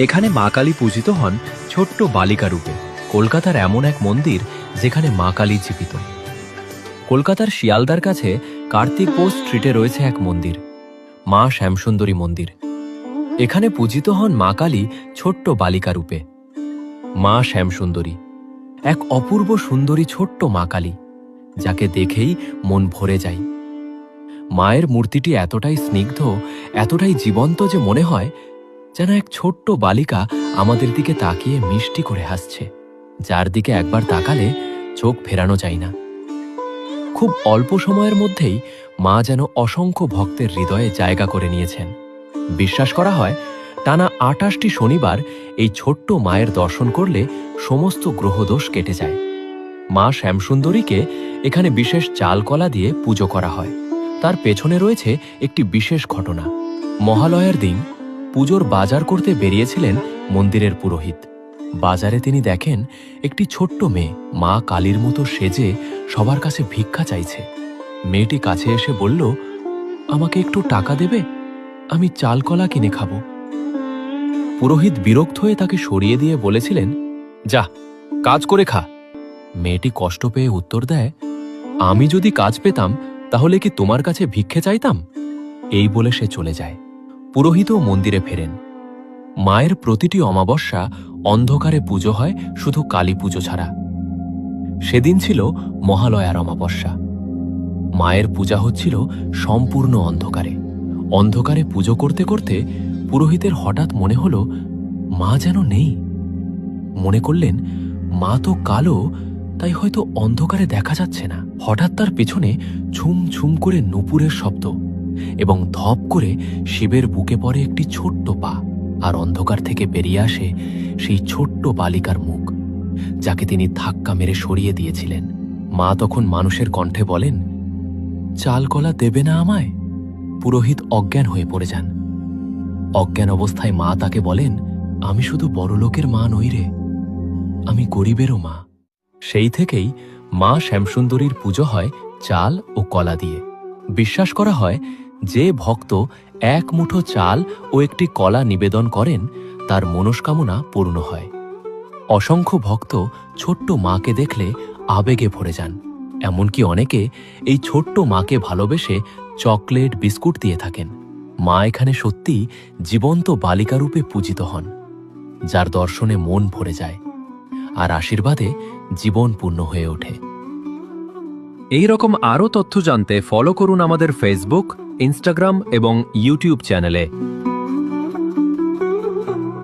এখানে মা কালী পূজিত হন ছোট্ট বালিকা রূপে। কলকাতার এমন এক মন্দির যেখানে মা কালী জীবিত। কলকাতার শিয়ালদার কাছে কার্তিক বোস স্ট্রিটে রয়েছে এক মন্দির, মা শ্যামসুন্দরী মন্দির। এখানে পূজিত হন মা কালী ছোট্ট বালিকা রূপে। মা শ্যামসুন্দরী এক অপূর্ব সুন্দরী ছোট্ট মা কালী, যাকে দেখেই মন ভরে যায়। মায়ের মূর্তিটি এতটাই স্নিগ্ধ, এতটাই জীবন্ত যে মনে হয় যেন এক ছোট্ট বালিকা আমাদের দিকে তাকিয়ে মিষ্টি করে হাসছে, যার দিকে একবার তাকালে চোখ ফেরানো যায় না। খুব অল্প সময়ের মধ্যেই মা যেন অসংখ্য ভক্তের হৃদয়ে জায়গা করে নিয়েছেন। বিশ্বাস করা হয় টানা ২৮টি শনিবার এই ছোট্ট মায়ের দর্শন করলে সমস্ত গ্রহদোষ কেটে যায়। মা শ্যামসুন্দরীকে এখানে বিশেষ চাল কলা দিয়ে পুজো করা হয়। তার পেছনে রয়েছে একটি বিশেষ ঘটনা। মহালয়ার দিন পুজোর বাজার করতে বেরিয়েছিলেন মন্দিরের পুরোহিত। বাজারে তিনি দেখেন একটি ছোট্ট মেয়ে মা কালীর মতো সেজে সবার কাছে ভিক্ষা চাইছে। মেয়েটি কাছে এসে বলল, আমাকে একটু টাকা দেবে, আমি চাল কলা কিনে খাবো। পুরোহিত বিরক্ত হয়ে তাকে সরিয়ে দিয়ে বলেছিলেন, যা কাজ করে খা। মেয়েটি কষ্ট পেয়ে উত্তর দেয়, আমি যদি কাজ পেতাম তাহলে কি তোমার কাছে ভিক্ষে চাইতাম? এই বলে সে চলে যায়। পুরোহিতও মন্দিরে ফেরেন। মায়ের প্রতিটি অমাবস্যা অন্ধকারে পুজো হয়, শুধু কালী পুজো ছাড়া। সেদিন ছিল মহালয়ার অমাবস্যা। মায়ের পূজা হচ্ছিল সম্পূর্ণ অন্ধকারে। অন্ধকারে পুজো করতে করতে পুরোহিতের হঠাৎ মনে হল মা যেন নেই। মনে করলেন মা তো কালো, তাই হয়তো অন্ধকারে দেখা যাচ্ছে না। হঠাৎ তার পেছনে ঝুম ঝুম করে নূপুরের শব্দ এবং ধপ করে শিবের বুকে পড়ে একটি ছোট্ট পা, আর অন্ধকার থেকে বেরিয়ে আসে সেই ছোট্ট বালিকার মুখ, যাকে তিনি ধাক্কা মেরে সরিয়ে দিয়েছিলেন। মা তখন মানুষের কণ্ঠে বলেন, চাল কলা দেবে না আমায়? পুরোহিত অজ্ঞান হয়ে পড়ে যান। অজ্ঞান অবস্থায় মা তাকে বলেন, আমি শুধু বড়লোকের মা নই রে, আমি গরিবেরও মা। সেই থেকেই মা শ্যামসুন্দরীর পুজো হয় চাল ও কলা দিয়ে। বিশ্বাস করা হয় যে ভক্ত এক মুঠো চাল ও একটি কলা নিবেদন করেন তার মনস্কামনা পূর্ণ হয়। অসংখ্য ভক্ত ছোট্ট মাকে দেখলে আবেগে ভরে যান। এমনকি অনেকে এই ছোট্ট মাকে ভালোবেসে চকলেট বিস্কুট দিয়ে থাকেন। মা এখানে সত্যি জীবন্ত বালিকারূপে পূজিত হন, যার দর্শনে মন ভরে যায় আর আশীর্বাদে জীবন পূর্ণ হয়ে ওঠে। এই রকম আরও তথ্য জানতে ফলো করুন আমাদের ফেসবুক, ইনস্টাগ্রাম এবং ইউটিউব চ্যানেলে।